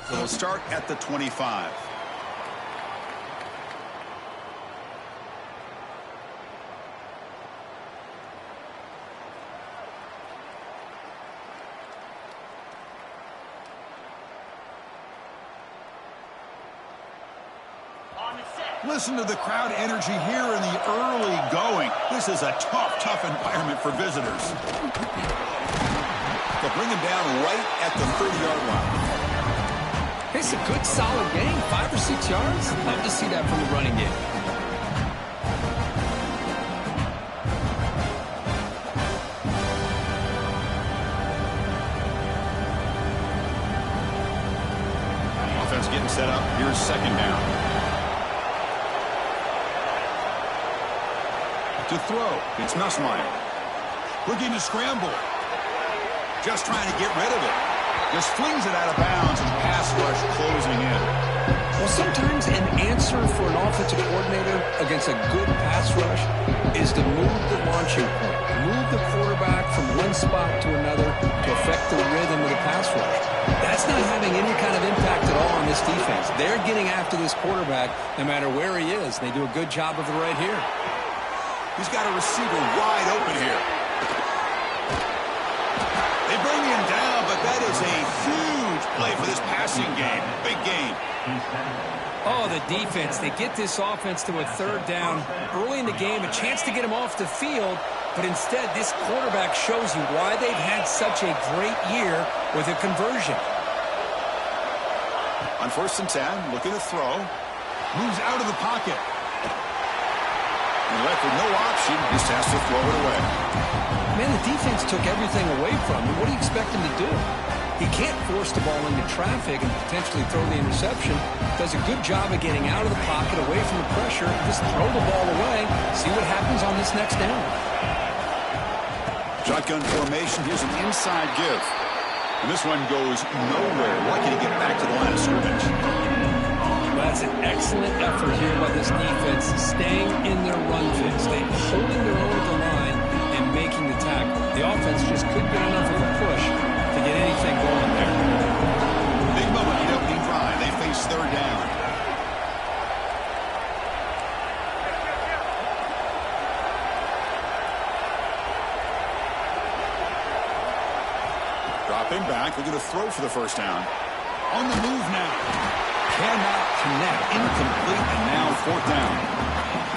It'll start at the 25. Listen to the crowd energy here in the early going. This is a tough environment for visitors. They'll bring him down right at the 30-yard line. It's a good, solid game. 5 or 6 yards. Love to see that from the running game. Offense getting set up. Here's second down. To throw, it's Nussmeier. Looking to scramble. Just trying to get rid of it. Just flings it out of bounds and pass rush closing in. Well, sometimes an answer for an offensive coordinator against a good pass rush is to move the launching point. Move the quarterback from one spot to another to affect the rhythm of the pass rush. That's not having any kind of impact at all on this defense. They're getting after this quarterback no matter where he is. They do a good job of it right here. He's got a receiver wide open here. They bring him down, but that is a huge play for this passing game. Big game. Oh, the defense. They get this offense to a third down early in the game, a chance to get him off the field, but instead this quarterback shows you why they've had such a great year with a conversion. On 1st and 10, looking to throw. Moves out of the pocket. And left with no option, just has to throw it away. Man, the defense took everything away from him. What do you expect him to do? He can't force the ball into traffic and potentially throw the interception. Does a good job of getting out of the pocket, away from the pressure. Just throw the ball away. See what happens on this next down. Shotgun formation. Here's an inside give. And this one goes nowhere. Lucky to get back to the line of scrimmage. That's an excellent effort here by this defense, staying in their run fix. They're holding their own at the line and making the tackle. The offense just couldn't get enough of a push to get anything going there. Big moment in the opening drive. They face third down. Dropping back. Looking to throw for the first down. On the move now. Cannot connect. Incomplete, and now 4th down.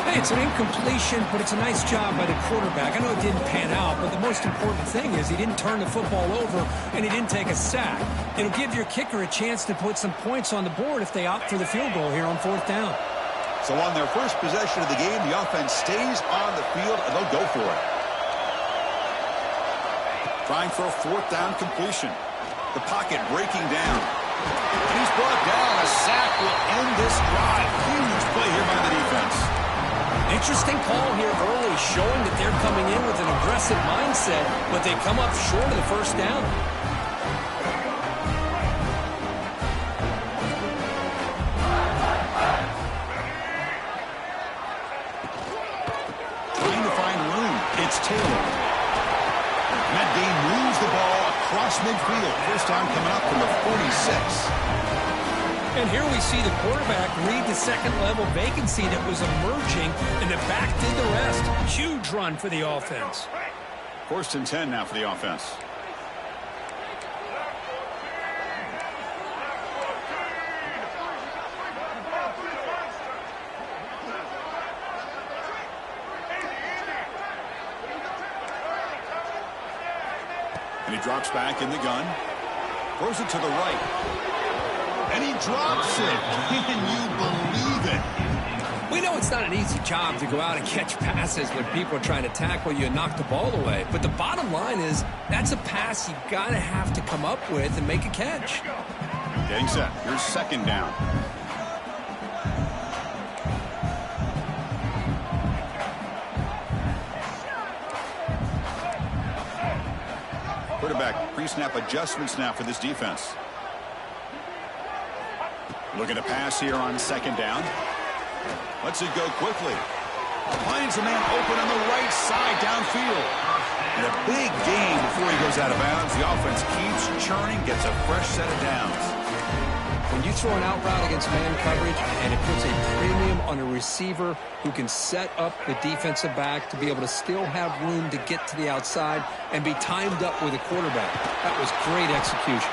Hey, it's an incompletion, but it's a nice job by the quarterback. I know it didn't pan out, but the most important thing is he didn't turn the football over and he didn't take a sack. It'll give your kicker a chance to put some points on the board if they opt for the field goal here on 4th down. So on their first possession of the game, the offense stays on the field, and they'll go for it. Trying for a 4th down completion. The pocket breaking down. And he's brought down. A sack will end this drive. Huge play here by the defense. Interesting call here early, showing that they're coming in with an aggressive mindset, but they come up short of the first down. Trying to find room. It's Taylor. And that game moves the ball across midfield. First time coming up from the 46. And here we see the quarterback read the second-level vacancy that was emerging, and the back did the rest. Huge run for the offense. 1st and 10 now for the offense. And he drops back in the gun. Throws it to the right. And he drops it. Can you believe it? We know it's not an easy job to go out and catch passes when people are trying to tackle you and knock the ball away. But the bottom line is that's a pass you got to have to come up with and make a catch. Getting set. Here's second down. Quarterback pre-snap adjustments now for this defense. Looking to pass here on second down. Lets it go quickly. Finds a man open on the right side downfield. And a big gain before he goes out of bounds. The offense keeps churning, gets a fresh set of downs. When you throw an out route against man coverage and it puts a premium on a receiver who can set up the defensive back to be able to still have room to get to the outside and be timed up with a quarterback. That was great execution.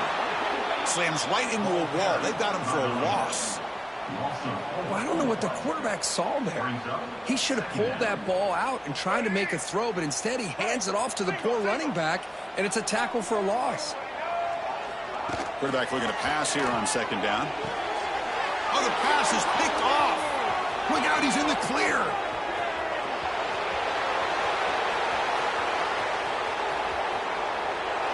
Slams right into a wall. They got him for a loss. Well, I don't know what the quarterback saw there. He should have pulled that ball out and tried to make a throw, but instead he hands it off to the poor running back, and it's a tackle for a loss. Quarterback looking to pass here on second down. Oh, the pass is picked off. Look out, he's in the clear.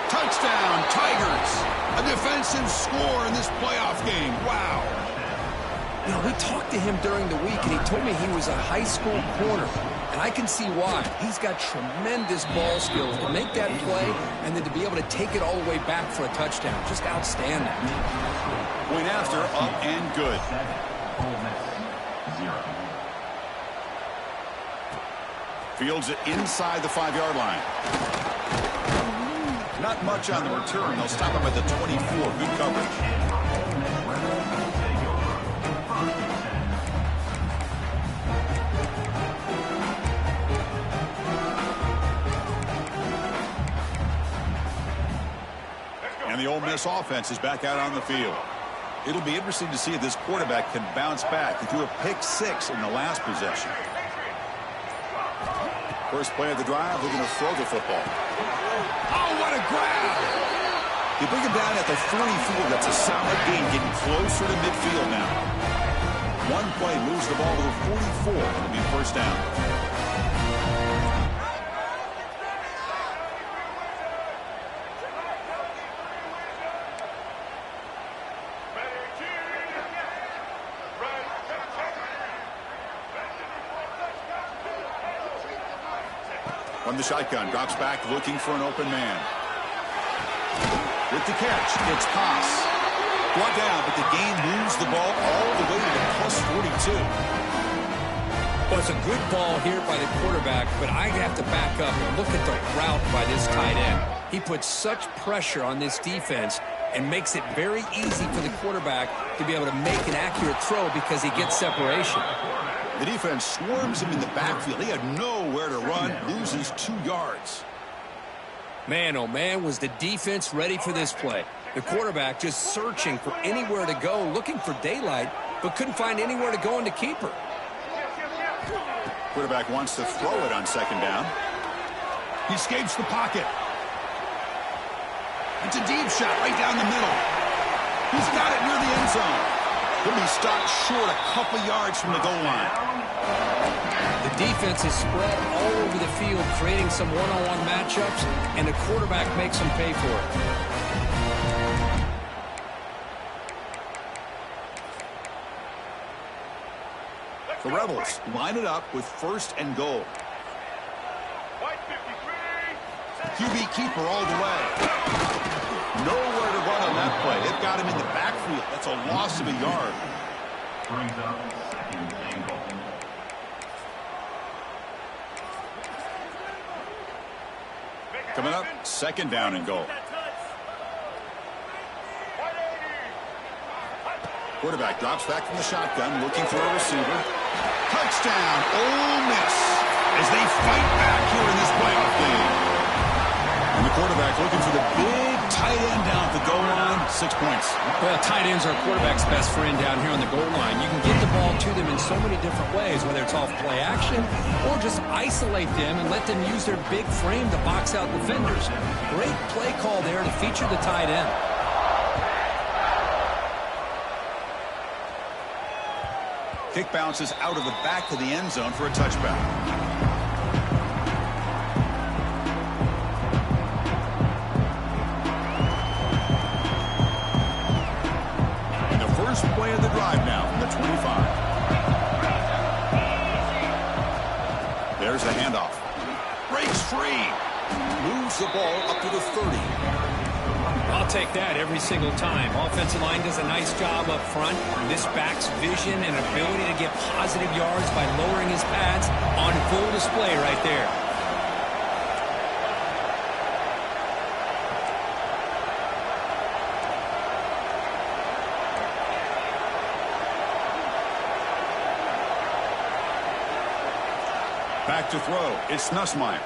Touchdown, Tigers. A defensive score in this playoff game. Wow. You know, we talked to him during the week, and he told me he was a high school corner. And I can see why. He's got tremendous ball skills to make that play and then to be able to take it all the way back for a touchdown. Just outstanding. Point after, up and good. Fields it inside the 5-yard line. Not much on the return. They'll stop him at the 24. Good coverage. And the Ole Miss offense is back out on the field. It'll be interesting to see if this quarterback can bounce back. He threw a pick-6 in the last possession. First play of the drive, looking to throw the football. Oh, what a grab! You bring him down at the 44. That's a solid gain, getting closer to midfield now. One play moves the ball to the 44. It'll be first down. From the shotgun, drops back, looking for an open man. With the catch, it's Pass. Brought down, but the gain moves the ball all the way to the plus 42. Well, it's a good ball here by the quarterback, but I have to back up and look at the route by this tight end. He puts such pressure on this defense and makes it very easy for the quarterback to be able to make an accurate throw because he gets separation. The defense swarms him in the backfield. He had nowhere to run, loses 2 yards. Man, oh man, was the defense ready for this play. The quarterback just searching for anywhere to go, looking for daylight, but couldn't find anywhere to go in the keeper. Quarterback wants to throw it on second down. He escapes the pocket. It's a deep shot right down the middle. He's got it near the end zone. He'll be stopped short a couple yards from the goal line. The defense is spread all over the field, creating some one-on-one matchups, and the quarterback makes them pay for it. The Rebels line it up with first and goal. QB keeper all the way. Nowhere to run on that play. They've got him in the backfield. That's a loss of a yard. Brings up second and goal. Coming up, second down and goal. Quarterback drops back from the shotgun, looking for a receiver. Touchdown, Ole Miss, as they fight back here in this playoff game. And the quarterback looking for the big tight end down at the goal line. 6 points. Well, tight ends are quarterback's best friend down here on the goal line. You can get the ball to them in so many different ways, whether it's off play action or just isolate them and let them use their big frame to box out defenders. Great play call there to feature the tight end. Kick bounces out of the back of the end zone for a touchback. First play of the drive now from the 25. There's the handoff. Breaks free. Moves the ball up to the 30. I'll take that every single time. Offensive line does a nice job up front. This back's vision and ability to get positive yards by lowering his pads on full display right there. Back to throw. It's Nussmeier.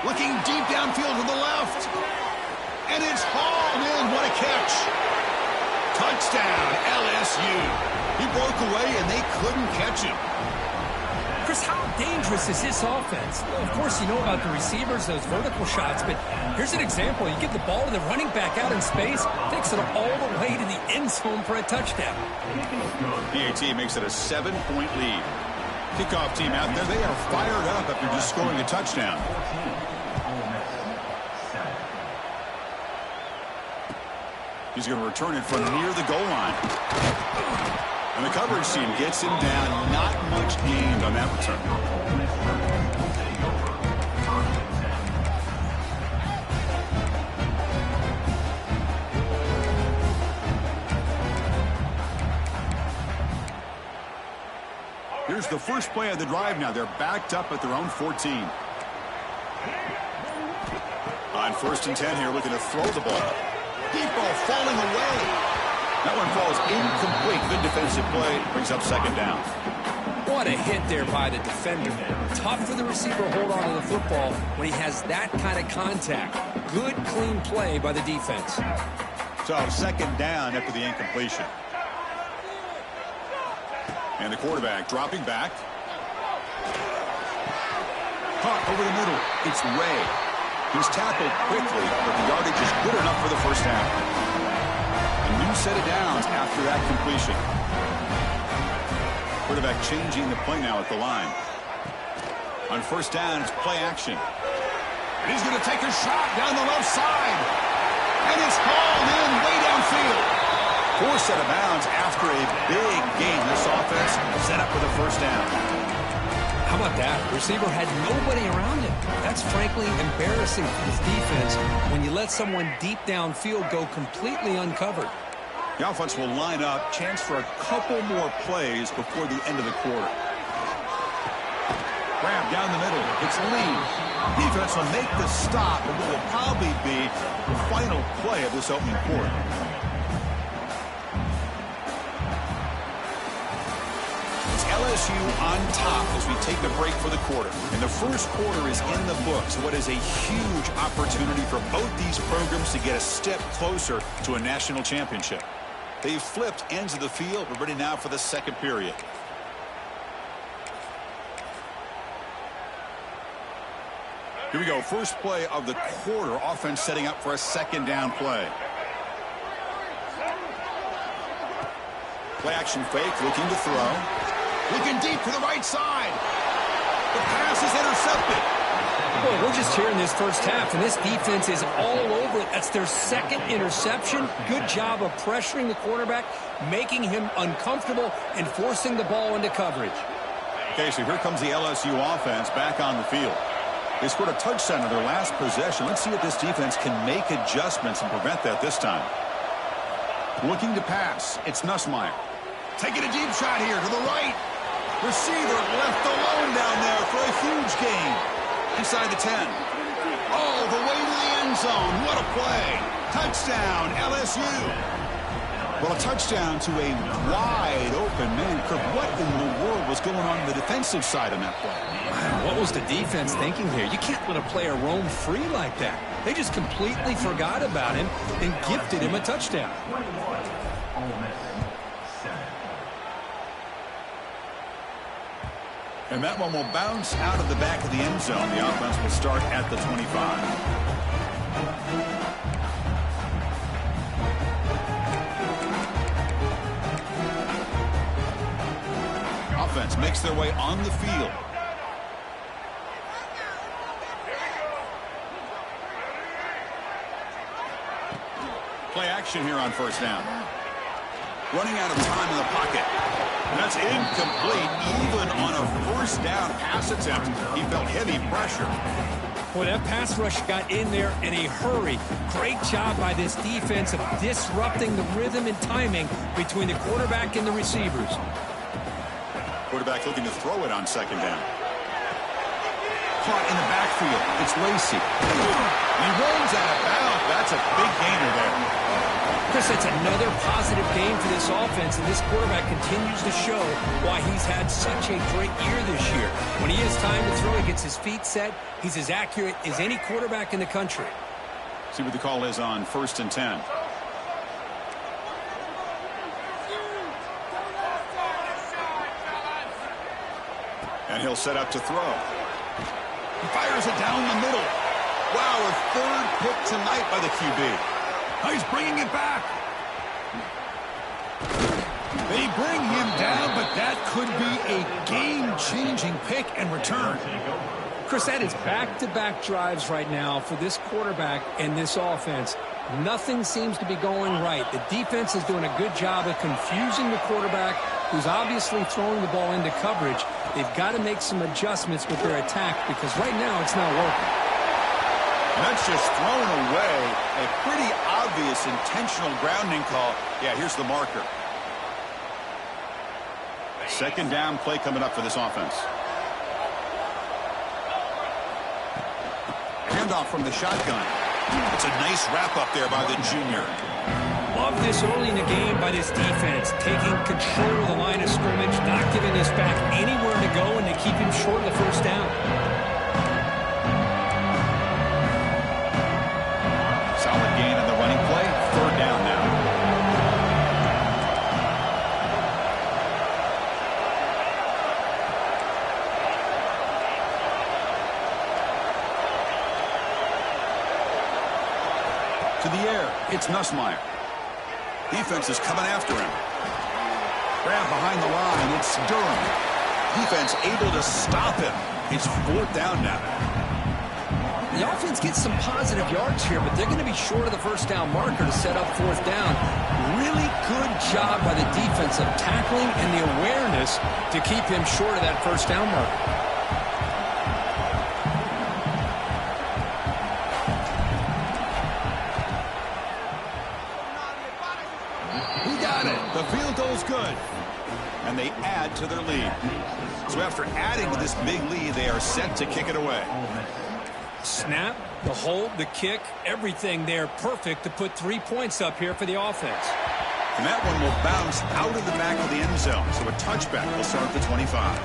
Looking deep downfield to the left. And it's hauled in. What a catch. Touchdown, LSU. He broke away, and they couldn't catch him. Chris, how dangerous is this offense? Of course, you know about the receivers, those vertical shots, but here's an example. You give the ball to the running back out in space, takes it all the way to the end zone for a touchdown. PAT makes it a 7-point lead. Kickoff team out there, they are fired up after just scoring a touchdown. He's going to return it from near the goal line. And the coverage team gets him down. Not much gained on that return. Here's the first play of the drive now. They're backed up at their own 14. On 1st and 10 here, looking to throw the ball. Deep ball falling away. That one falls incomplete. Good defensive play. Brings up 2nd down. What a hit there by the defender. Tough for the receiver to hold on to the football when he has that kind of contact. Good, clean play by the defense. So 2nd down after the incompletion. And the quarterback dropping back. Caught over the middle. It's Ray. He's tackled quickly, but the yardage is good enough for the first down. A new set of downs after that completion. Quarterback changing the play now at the line. On 1st down, it's play action. And he's going to take a shot down the left side. And it's hauled in way downfield. 4 set of bounds after a big game. This offense set up with a first down. How about that? The receiver had nobody around him. That's frankly embarrassing for this defense when you let someone deep downfield go completely uncovered. The offense will line up. Chance for a couple more plays before the end of the quarter. Grab down the middle. It's Lee. Defense will make the stop, and what will probably be the final play of this opening quarter. LSU on top as we take a break for the quarter. And the first quarter is in the books. What is a huge opportunity for both these programs to get a step closer to a national championship. They've flipped ends of the field. We're ready now for the second period. Here we go. First play of the quarter. Offense setting up for a 2nd down play. Play action fake. Looking to throw. Looking deep to the right side. The pass is intercepted. Well, we're just here in this first half, and this defense is all over it. That's their 2nd interception. Good job of pressuring the quarterback, making him uncomfortable, and forcing the ball into coverage. Okay, so here comes the LSU offense back on the field. They scored a touchdown in their last possession. Let's see if this defense can make adjustments and prevent that this time. Looking to pass. It's Nussmeier. Taking a deep shot here to the right. Receiver left alone down there for a huge gain. Inside the 10. All the way to the end zone. What a play. Touchdown, LSU. Well, a touchdown to a wide open man. Kirk, what in the world was going on the defensive side on that play? What was the defense thinking here? You can't let a player roam free like that. They just completely forgot about him and gifted him a touchdown. And that one will bounce out of the back of the end zone. The offense will start at the 25. Offense makes their way on the field. Play action here on 1st down. Running out of time in the pocket. And that's incomplete. Even on a 1st down pass attempt, he felt heavy pressure. Boy, that pass rush got in there in a hurry. Great job by this defense of disrupting the rhythm and timing between the quarterback and the receivers. Quarterback looking to throw it on 2nd down. Caught in the backfield. It's Lacey. He rolls out of bounds. That's a big gainer there. Chris, that's another positive game for this offense, and this quarterback continues to show why he's had such a great year this year. When he has time to throw, he gets his feet set. He's as accurate as any quarterback in the country. See what the call is on 1st and 10. And he'll set up to throw. He fires it down the middle. Wow, a third pick tonight by the QB. He's bringing it back. They bring him down, but that could be a game-changing pick and return. Chris, that is back-to-back drives right now for this quarterback and this offense. Nothing seems to be going right. The defense is doing a good job of confusing the quarterback, who's obviously throwing the ball into coverage. They've got to make some adjustments with their attack because right now it's not working. And that's just thrown away. A pretty obvious intentional grounding call. Yeah, here's the marker. Second down play coming up for this offense. Handoff from the shotgun. It's a nice wrap up there by the junior. Love this early in the game by this defense, taking control of the line of scrimmage, not giving this back anywhere to go, and to keep him short of the first down. Solid gain in the running play. Third down now. To the air, it's Nussmeier. Defense is coming after him. Grab behind the line, it's Durham. Defense able to stop him. It's fourth down now. The offense gets some positive yards here, but they're going to be short of the first down marker to set up fourth down. Really good job by the defense of tackling and the awareness to keep him short of that first down marker. The field goal's good, and they add to their lead. So after adding to this big lead, they are set to kick it away. Snap, the hold, the kick, everything there perfect to put 3 points up here for the offense. And that one will bounce out of the back of the end zone, so a touchback will start at the 25.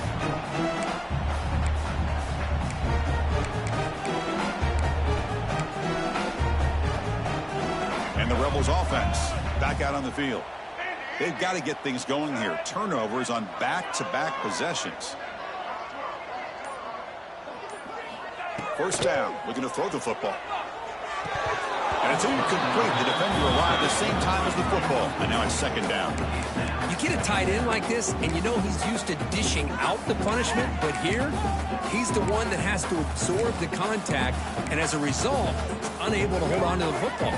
And the Rebels offense back out on the field. They've got to get things going here. Turnovers on back-to-back possessions. First down, looking to throw the football. And it's incomplete. The defender arrived the same time as the football. And now it's second down. You get a tight end like this, and you know he's used to dishing out the punishment. But here, he's the one that has to absorb the contact. And as a result, he's unable to hold on to the football.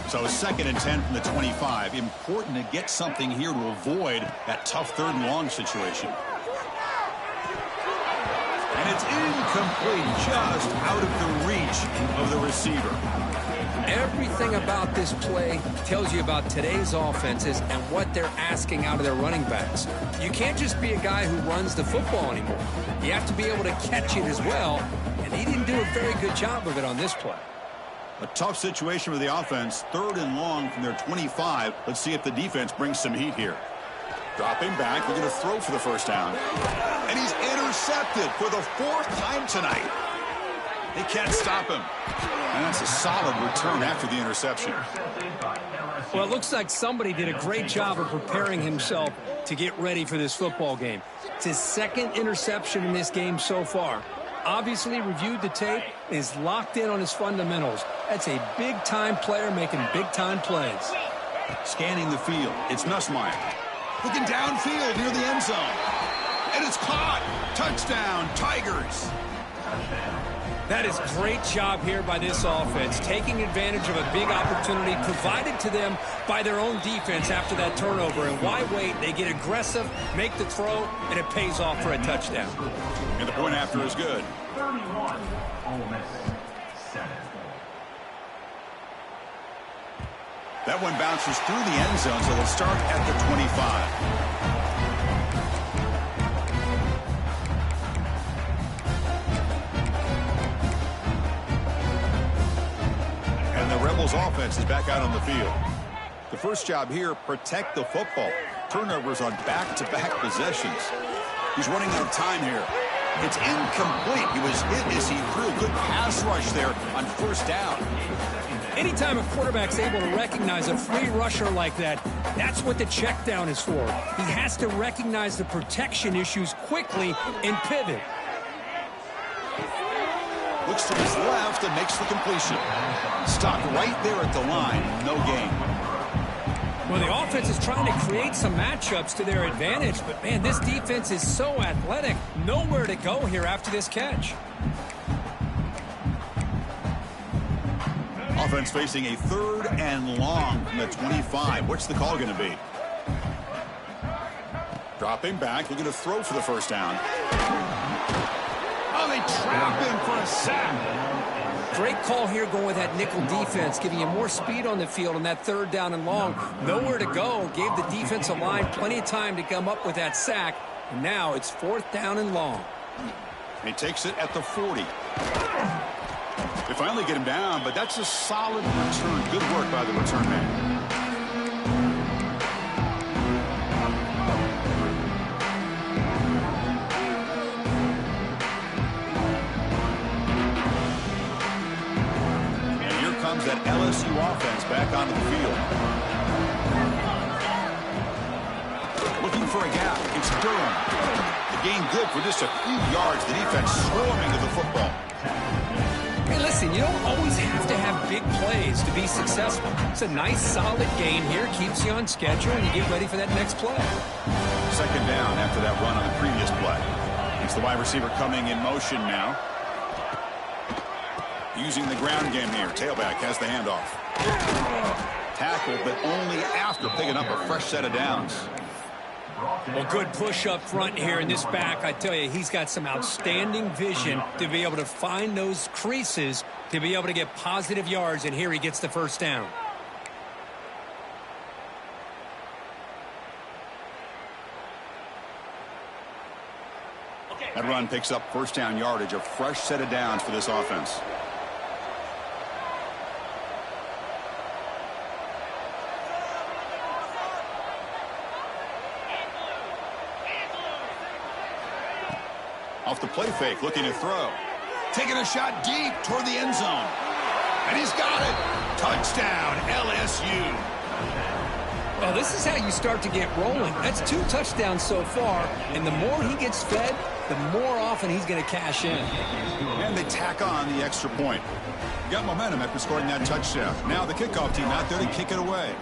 So second and 10 from the 25. Important to get something here to avoid that tough third and long situation. And it's incomplete, just out of the reach of the receiver. Everything about this play tells you about today's offenses and what they're asking out of their running backs. You can't just be a guy who runs the football anymore. You have to be able to catch it as well, and he didn't do a very good job of it on this play. A tough situation for the offense. Third and long from their 25. Let's see if the defense brings some heat here. Dropping back, looking to throw for the first down. And he's intercepted for the fourth time tonight. They can't stop him. And that's a solid return after the interception. Well, it looks like somebody did a great job of preparing himself to get ready for this football game. It's his second interception in this game so far. Obviously reviewed the tape and is locked in on his fundamentals. That's a big-time player making big-time plays. Scanning the field, it's Nussmeier. Looking downfield near the end zone. And it's caught. Touchdown, Tigers. That is great job here by this offense, taking advantage of a big opportunity provided to them by their own defense after that turnover. And why wait? They get aggressive, make the throw, and it pays off for a touchdown. And the point after is good. That one bounces through the end zone, so they'll start at the 25. Rebels offense is back out on the field. The first job here, protect the football. Turnovers on back-to-back possessions. He's running out of time here. It's incomplete. He was hit as he threw a good pass rush there on first down. Anytime a quarterback's able to recognize a free rusher like that, that's what the check down is for. He has to recognize the protection issues quickly and pivot. Looks to his left and makes the completion. Stopped right there at the line. No gain. Well, the offense is trying to create some matchups to their advantage, but, man, this defense is so athletic. Nowhere to go here after this catch. Offense facing a 3rd and long from the 25. What's the call going to be? Dropping back, looking to throw for the first down. Oh, they trap him for a sack. Great call here going with that nickel defense, giving you more speed on the field on that 3rd down and long. Nowhere to go. Gave the defensive line plenty of time to come up with that sack. And now it's 4th down and long. He takes it at the 40. They finally get him down, but that's a solid return. Good work by the return man. That LSU offense back onto the field. Looking for a gap. It's Durham. The gain good for just a few yards. The defense swarming to the football. Hey, listen, you don't always have to have big plays to be successful. It's a nice, solid gain here. Keeps you on schedule, and you get ready for that next play. 2nd down after that run on the previous play. It's the wide receiver coming in motion now. Using the ground game here. Tailback has the handoff. Tackled, but only after picking up a fresh set of downs. Well, good push up front here in this back. I tell you, he's got some outstanding vision to be able to find those creases, to be able to get positive yards, and here he gets the first down. That run picks up first down yardage, a fresh set of downs for this offense. Off the play fake, looking to throw. Taking a shot deep toward the end zone. And he's got it. Touchdown, LSU. Well, this is how you start to get rolling. That's 2 touchdowns so far, and the more he gets fed, the more often he's going to cash in. And they tack on the extra point. Got momentum after scoring that touchdown. Now the kickoff team out there to kick it away.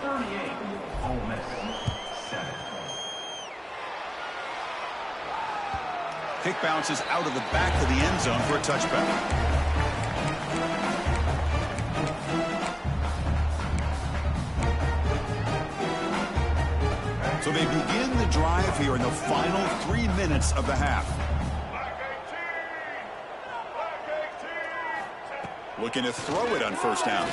Kick bounces out of the back of the end zone for a touchback. So they begin the drive here in the final 3 minutes of the half. Looking to throw it on first down.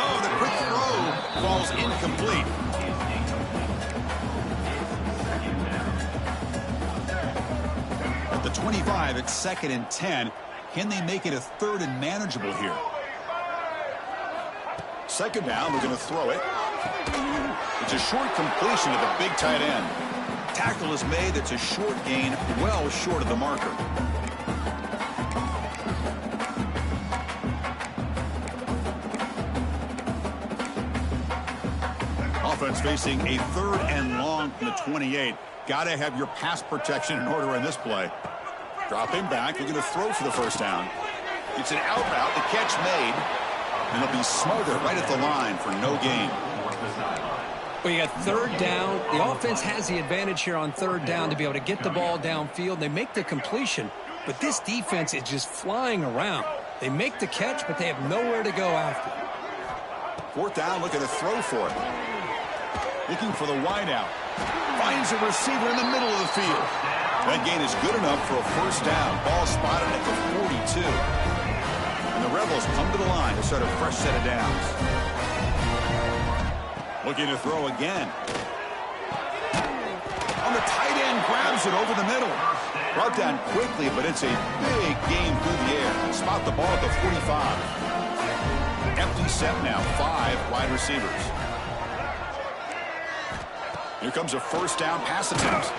Oh, the quick throw falls incomplete. At the 25, it's 2nd and 10. Can they make it a 3rd and manageable here? 2nd down, they're going to throw it. It's a short completion to the big tight end. Tackle is made. It's a short gain, well short of the marker. Offense facing a 3rd and long from the 28. Got to have your pass protection in order in this play. Dropping back, looking to throw for the first down. It's an out route, the catch made, and it'll be smothered right at the line for no gain. Well, you got 3rd down. The offense has the advantage here on 3rd down to be able to get the ball downfield. They make the completion, but this defense is just flying around. They make the catch, but they have nowhere to go after. 4th down, looking to throw for it. Looking for the wideout. Finds a receiver in the middle of the field. That gain is good enough for a first down. Ball spotted at the 42. And the Rebels come to the line to start a fresh set of downs. Looking to throw again. On the tight end, grabs it over the middle. Brought down quickly, but it's a big game through the air. Spot the ball at the 45. Empty set now, 5 wide receivers. Here comes a first down pass attempt.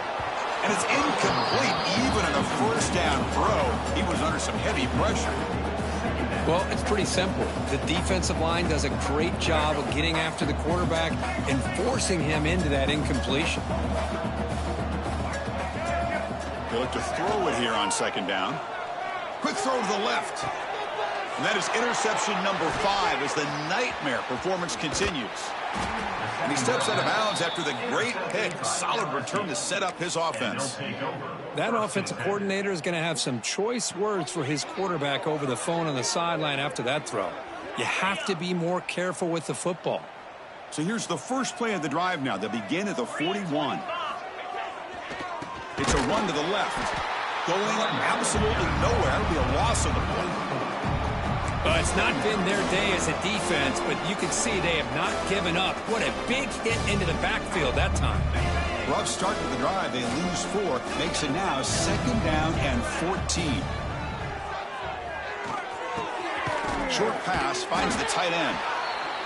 And it's incomplete. Even in a first down throw, he was under some heavy pressure. Well, it's pretty simple. The defensive line does a great job of getting after the quarterback and forcing him into that incompletion. They look to throw it here on second down. Quick throw to the left. And that is interception number 5 as the nightmare performance continues. And he steps out of bounds after the great pick. Solid return to set up his offense. That offensive coordinator is going to have some choice words for his quarterback over the phone on the sideline after that throw. You have to be more careful with the football. So here's the first play of the drive now. They begin at the 41. It's a run to the left. Going absolutely nowhere. It'll be a loss of the play. It's not been their day as a defense, but you can see they have not given up. What a big hit into the backfield that time. Rough start to the drive. They lose 4. Makes it now second down and 14. Short pass finds the tight end.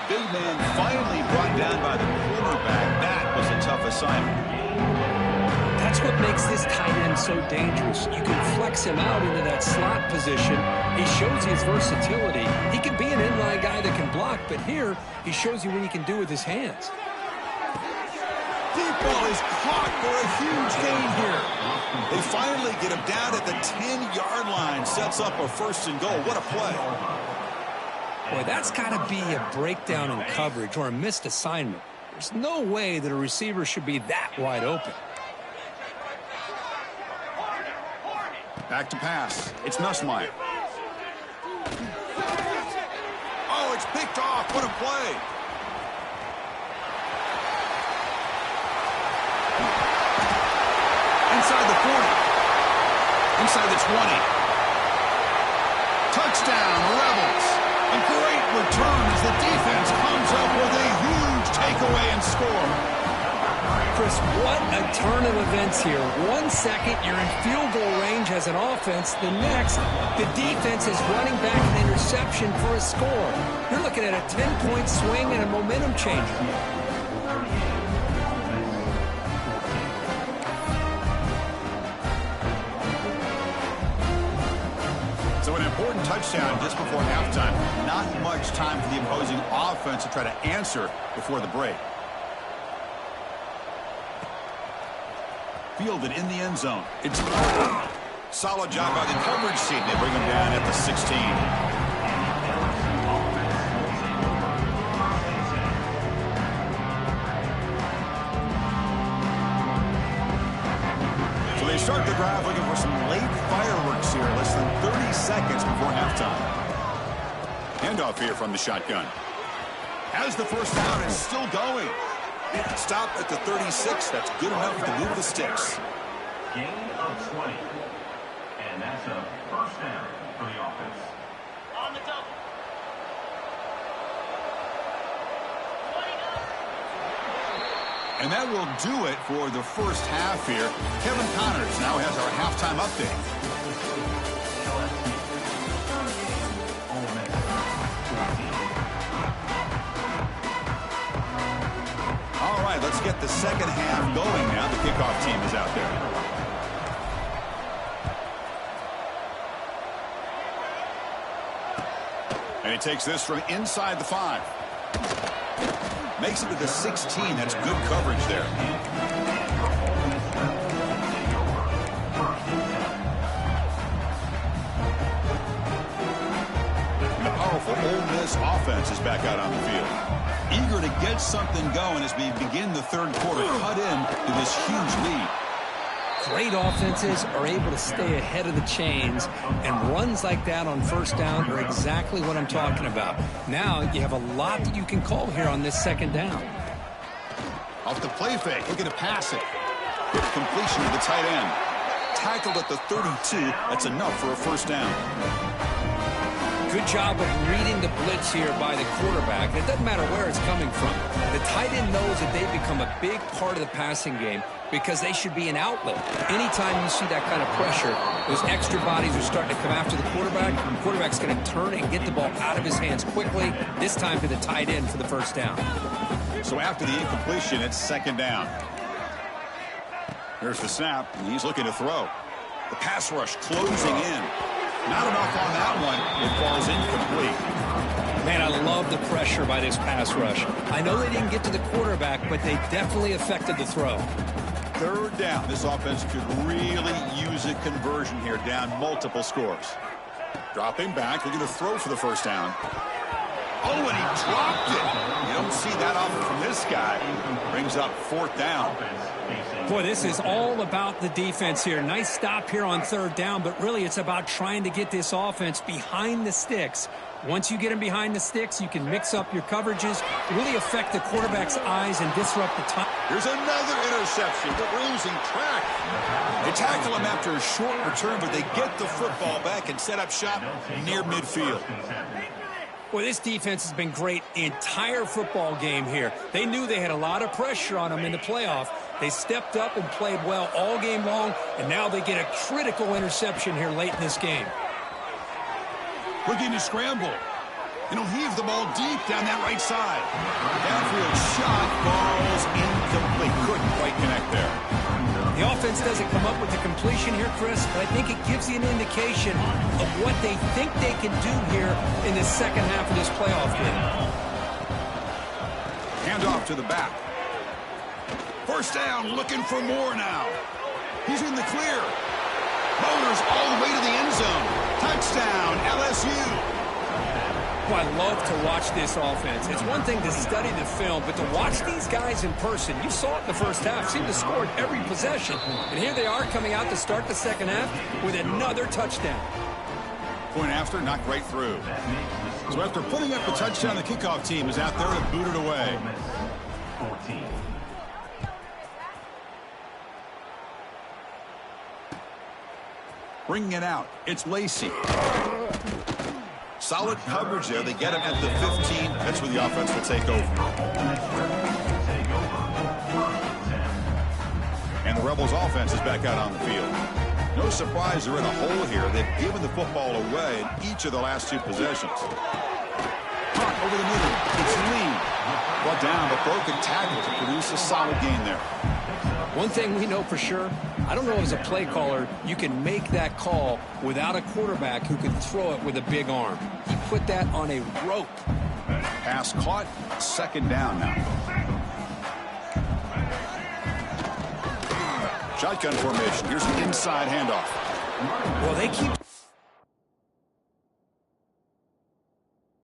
Big man finally brought down by the quarterback. That was a tough assignment. That's what makes this tight end so dangerous. You can flex him out into that slot position. He shows you his versatility. He can be an inline guy that can block, but here he shows you what he can do with his hands. Deep ball is caught for a huge gain here. They finally get him down at the 10-yard line. Sets up a first and goal. What a play. Boy, that's got to be a breakdown in coverage or a missed assignment. There's no way that a receiver should be that wide open. Back to pass. It's Nussmeier. Oh, it's picked off. What a play. Inside the 40. Inside the 20. Touchdown, Rebels. A great return as the defense comes up with a huge takeaway and score. Chris, what a turn of events here. 1 second, you're in field goal range as an offense. The next, the defense is running back an interception for a score. You're looking at a 10-point swing and a momentum changer. So an important touchdown just before halftime. Not much time for the opposing offense to try to answer before the break. Fielded in the end zone. It's solid job by the coverage team. They bring him down at the 16. So they start the drive looking for some late fireworks here. Less than 30 seconds before halftime. Handoff here from the shotgun. Has the first down and still going. Stop at the 36. That's good enough to move the sticks. Gain of 20. And that's a first down for the offense. On the double. And that will do it for the first half here. Kevin Connors now has our halftime update. Let's get the second half going now. The kickoff team is out there. And he takes this from inside the 5. Makes it to the 16. That's good coverage there. And the powerful Ole Miss offense is back out on the field. Eager to get something going as we begin the third quarter. Cut in to this huge lead. Great offenses are able to stay ahead of the chains, and runs like that on first down are exactly what I'm talking about. Now you have a lot that you can call here on this second down. Off the play fake, looking to pass it. Good completion to the tight end. Tackled at the 32. That's enough for a first down. Good job of reading the blitz here by the quarterback. It doesn't matter where it's coming from. The tight end knows that they've become a big part of the passing game because they should be an outlet. Anytime you see that kind of pressure, those extra bodies are starting to come after the quarterback. The quarterback's going to turn and get the ball out of his hands quickly, this time to the tight end for the first down. So after the incompletion, it's second down. Here's the snap, and he's looking to throw. The pass rush closing in. Not enough on that one. It falls incomplete. Man, I love the pressure by this pass rush. I know they didn't get to the quarterback, but they definitely affected the throw. Third down. This offense could really use a conversion here, down multiple scores. Dropping back, looking to throw for the first down. Oh, and he dropped it. You don't see that often from this guy. Brings up fourth down. Boy, this is all about the defense here. Nice stop here on third down, but really it's about trying to get this offense behind the sticks. Once you get them behind the sticks, you can mix up your coverages, really affect the quarterback's eyes and disrupt the time. Here's another interception, but we're losing track. They tackle him after a short return, but they get the football back and set up shop near midfield. Boy, this defense has been great the entire football game here. They knew they had a lot of pressure on them in the playoff. They stepped up and played well all game long, and now they get a critical interception here late in this game. Looking to scramble. And he'll heave the ball deep down that right side. Downfield shot, ball's incomplete. Couldn't quite connect there. The offense doesn't come up with the completion here, Chris, but I think it gives you an indication of what they think they can do here in the second half of this playoff game. Handoff to the back. First down, looking for more now. He's in the clear. Motors all the way to the end zone. Touchdown, LSU. Well, I love to watch this offense. It's one thing to study the film, but to watch these guys in person, you saw it in the first half, seemed to score every possession. And here they are coming out to start the second half with another touchdown. Point after, knocked right through. So after putting up the touchdown, the kickoff team is out there to boot it away. 14. Bringing it out, it's Lacey. Solid coverage there. They get him at the 15. That's where the offense will take over. And the Rebels offense is back out on the field. No surprise they're in a hole here. They've given the football away in each of the last two possessions. Hunt over the middle. It's Lee. Brought down, but broken tackle to produce a solid gain there. One thing we know for sure, I don't know as a play caller, you can make that call without a quarterback who can throw it with a big arm. He put that on a rope. Pass caught, second down now. Shotgun formation. Here's an inside handoff. Well, they keep